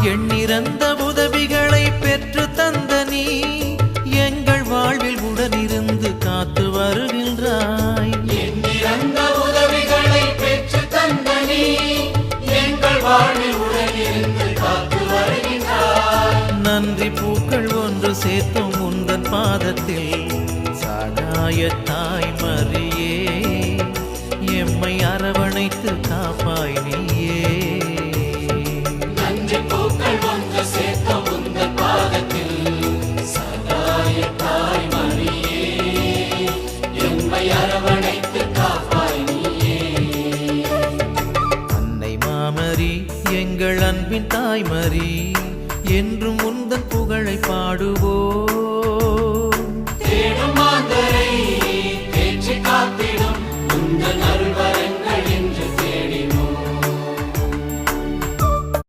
எண்ணிறந்த உதவிகளை பெற்று தந்த நீ எங்கள் வாழ்வில் உடனிருந்து காத்து வருகின்றாய். எண்ணிறந்த உதவிகளை பெற்று தந்த நீ எங்கள் வாழ்வில் உடனிருந்து காத்து வருகின்றாய். நன்றி பூக்கள் ஒன்று சேர்த்தும் உந்தன் பாதத்தில் சகாய தாய் மரியே எம்மை அரவணைத்து காப்பாய் நீயே. நன்றி பூக்கள் ஒன்று சேர்த்த உந்தன் பாதத்தில் சகாய தாய் மரியே எம்மை அரவணைத்து காப்பாய் நீயே. அன்னை மாமரி எங்கள் அன்பின் தாய்மரி என்றும் உந்தன் புகழை பாடுவோம்.